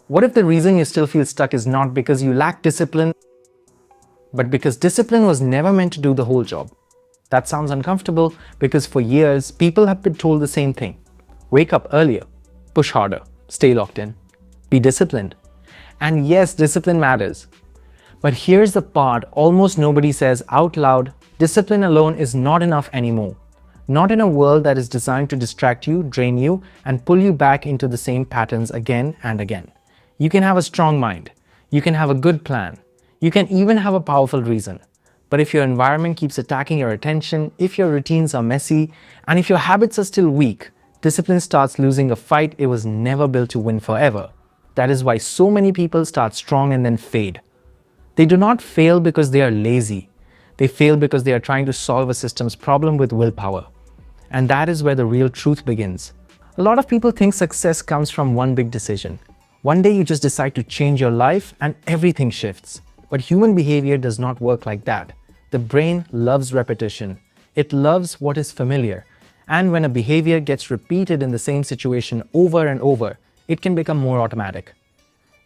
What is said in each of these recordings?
What if the reason you still feel stuck is not because you lack discipline, but because discipline was never meant to do the whole job? That sounds uncomfortable because for years, people have been told the same thing. Wake up earlier, push harder, stay locked in, be disciplined. And yes, discipline matters. But here's the part almost nobody says out loud: discipline alone is not enough anymore. Not in a world that is designed to distract you, drain you, and pull you back into the same patterns again and again. You can have a strong mind. You can have a good plan. You can even have a powerful reason. But if your environment keeps attacking your attention, if your routines are messy, and if your habits are still weak, discipline starts losing a fight it was never built to win forever. That is why so many people start strong and then fade. They do not fail because they are lazy. They fail because they are trying to solve a system's problem with willpower. And that is where the real truth begins. A lot of people think success comes from one big decision. One day you just decide to change your life and everything shifts. But human behavior does not work like that. The brain loves repetition. It loves what is familiar. And when a behavior gets repeated in the same situation over and over, it can become more automatic.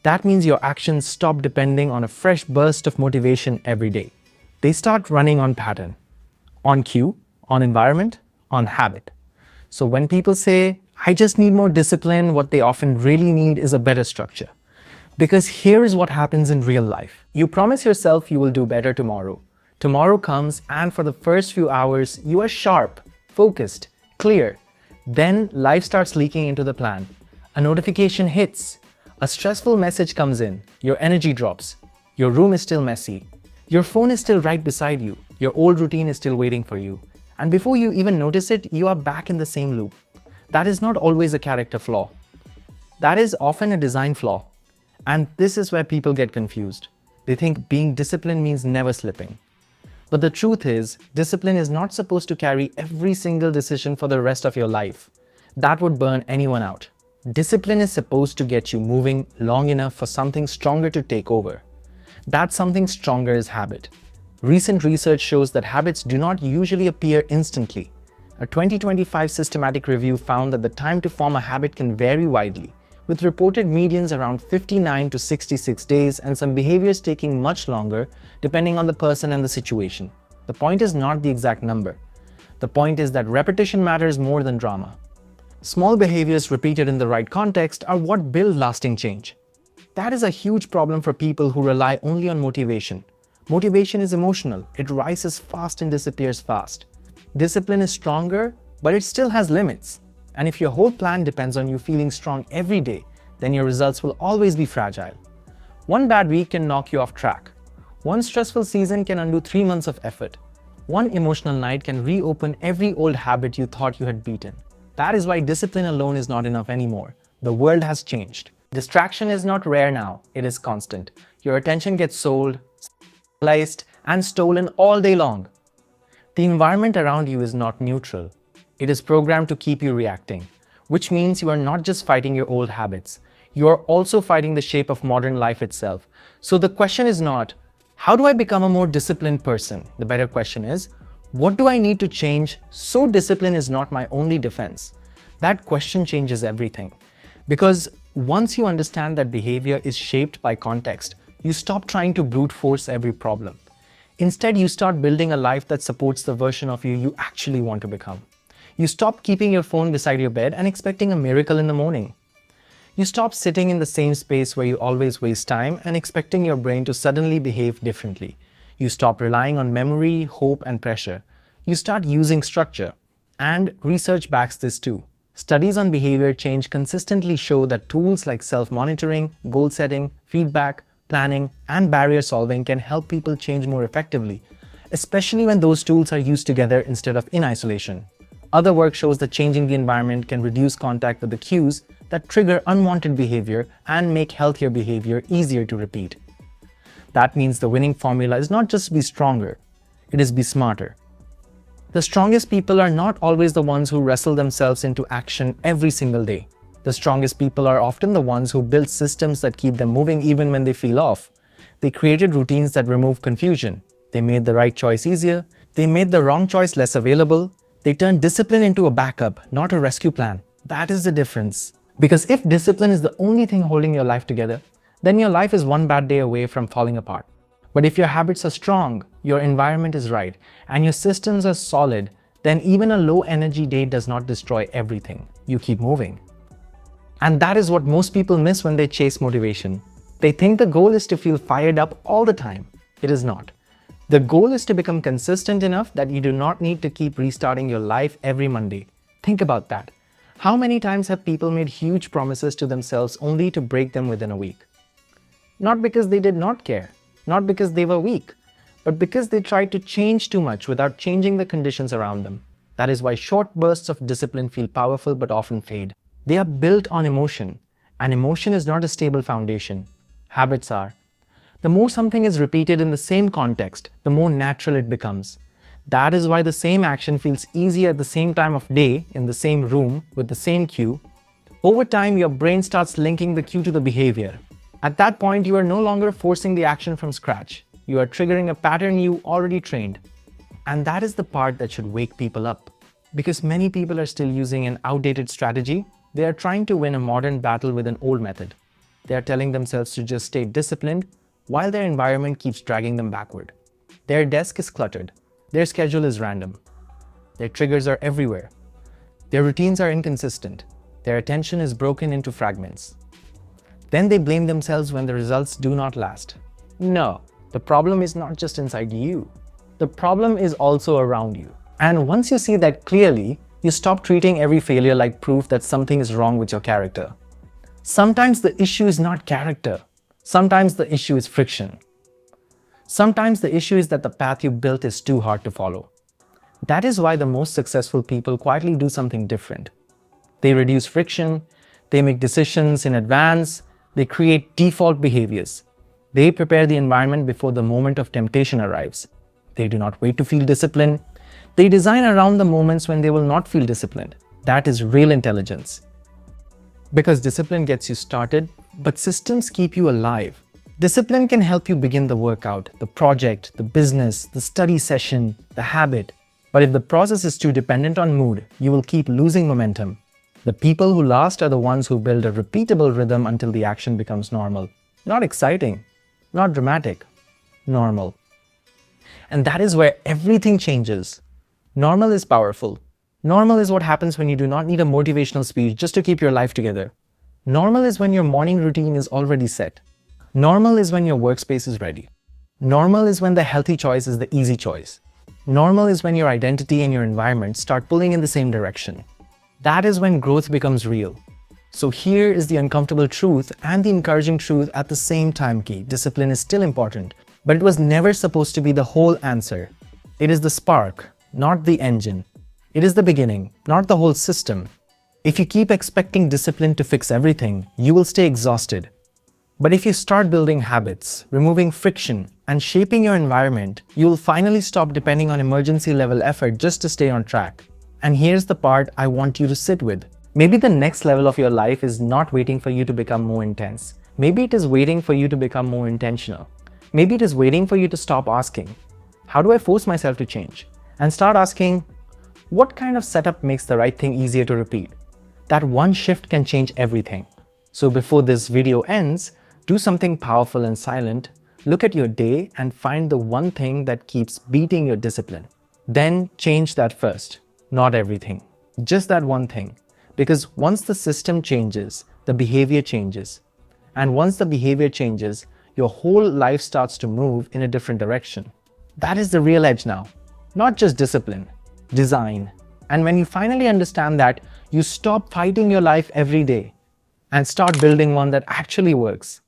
That means your actions stop depending on a fresh burst of motivation every day. They start running on pattern, on cue, on environment, on habit. So when people say, I just need more discipline, what they often really need is a better structure. Because here is what happens in real life. You promise yourself you will do better tomorrow. Tomorrow comes, and for the first few hours, you are sharp, focused, clear. Then life starts leaking into the plan. A notification hits. A stressful message comes in. Your energy drops. Your room is still messy. Your phone is still right beside you. Your old routine is still waiting for you. And before you even notice it, you are back in the same loop. That is not always a character flaw. That is often a design flaw. And this is where people get confused. They think being disciplined means never slipping. But the truth is, discipline is not supposed to carry every single decision for the rest of your life. That would burn anyone out. Discipline is supposed to get you moving long enough for something stronger to take over. That something stronger is habit. Recent research shows that habits do not usually appear instantly. A 2025 systematic review found that the time to form a habit can vary widely, with reported medians around 59 to 66 days and some behaviors taking much longer depending on the person and the situation. The point is not the exact number. The point is that repetition matters more than drama. Small behaviors repeated in the right context are what build lasting change. That is a huge problem for people who rely only on motivation. Motivation is emotional. It rises fast and disappears fast. Discipline is stronger, but it still has limits. And if your whole plan depends on you feeling strong every day, then your results will always be fragile. One bad week can knock you off track. One stressful season can undo 3 months of effort. One emotional night can reopen every old habit you thought you had beaten. That is why discipline alone is not enough anymore. The world has changed. Distraction is not rare now, it is constant. Your attention gets sold, sliced, and stolen all day long. The environment around you is not neutral. It is programmed to keep you reacting, which means you are not just fighting your old habits. You are also fighting the shape of modern life itself. So the question is not, how do I become a more disciplined person? The better question is, what do I need to change so discipline is not my only defense? That question changes everything. Because once you understand that behavior is shaped by context, you stop trying to brute force every problem. Instead, you start building a life that supports the version of you actually want to become. You stop keeping your phone beside your bed and expecting a miracle in the morning. You stop sitting in the same space where you always waste time and expecting your brain to suddenly behave differently. You stop relying on memory, hope, and pressure. You start using structure. And research backs this too. Studies on behavior change consistently show that tools like self-monitoring, goal setting, feedback, planning, and barrier solving can help people change more effectively, especially when those tools are used together instead of in isolation. Other work shows that changing the environment can reduce contact with the cues that trigger unwanted behavior and make healthier behavior easier to repeat. That means the winning formula is not just be stronger, it is be smarter. The strongest people are not always the ones who wrestle themselves into action every single day. The strongest people are often the ones who build systems that keep them moving even when they feel off. They created routines that remove confusion. They made the right choice easier. They made the wrong choice less available. They turned discipline into a backup, not a rescue plan. That is the difference. Because if discipline is the only thing holding your life together, then your life is one bad day away from falling apart. But if your habits are strong, your environment is right, and your systems are solid, then even a low energy day does not destroy everything. You keep moving. And that is what most people miss when they chase motivation. They think the goal is to feel fired up all the time. It is not. The goal is to become consistent enough that you do not need to keep restarting your life every Monday. Think about that. How many times have people made huge promises to themselves only to break them within a week? Not because they did not care, not because they were weak, but because they tried to change too much without changing the conditions around them. That is why short bursts of discipline feel powerful but often fade. They are built on emotion, and emotion is not a stable foundation. Habits are. The more something is repeated in the same context, the more natural it becomes. That is why the same action feels easier at the same time of day, in the same room, with the same cue. Over time, your brain starts linking the cue to the behavior. At that point, you are no longer forcing the action from scratch. You are triggering a pattern you already trained. And that is the part that should wake people up. Because many people are still using an outdated strategy, they are trying to win a modern battle with an old method. They are telling themselves to just stay disciplined while their environment keeps dragging them backward. Their desk is cluttered. Their schedule is random. Their triggers are everywhere. Their routines are inconsistent. Their attention is broken into fragments. Then they blame themselves when the results do not last. No, the problem is not just inside you. The problem is also around you. And once you see that clearly, you stop treating every failure like proof that something is wrong with your character. Sometimes the issue is not character. Sometimes the issue is friction. Sometimes the issue is that the path you built is too hard to follow. That is why the most successful people quietly do something different. They reduce friction, they make decisions in advance, they create default behaviors. They prepare the environment before the moment of temptation arrives. They do not wait to feel disciplined. They design around the moments when they will not feel disciplined. That is real intelligence. Because discipline gets you started, but systems keep you alive. Discipline can help you begin the workout, the project, the business, the study session, the habit. But if the process is too dependent on mood, you will keep losing momentum. The people who last are the ones who build a repeatable rhythm until the action becomes normal. Not exciting, not dramatic, normal. And that is where everything changes. Normal is powerful. Normal is what happens when you do not need a motivational speech just to keep your life together. Normal is when your morning routine is already set. Normal is when your workspace is ready. Normal is when the healthy choice is the easy choice. Normal is when your identity and your environment start pulling in the same direction. That is when growth becomes real. So here is the uncomfortable truth and the encouraging truth at the same time. Key discipline is still important, but it was never supposed to be the whole answer. It is the spark, not the engine. It is the beginning, not the whole system. If you keep expecting discipline to fix everything, you will stay exhausted. But if you start building habits, removing friction, and shaping your environment, you will finally stop depending on emergency level effort just to stay on track. And here's the part I want you to sit with. Maybe the next level of your life is not waiting for you to become more intense. Maybe it is waiting for you to become more intentional. Maybe it is waiting for you to stop asking, how do I force myself to change? And start asking, what kind of setup makes the right thing easier to repeat? That one shift can change everything. So before this video ends, do something powerful and silent. Look at your day and find the one thing that keeps beating your discipline. Then change that first. Not everything, just that one thing. Because once the system changes, the behavior changes. And once the behavior changes, your whole life starts to move in a different direction. That is the real edge now. Not just discipline, design. And when you finally understand that, you stop fighting your life every day and start building one that actually works.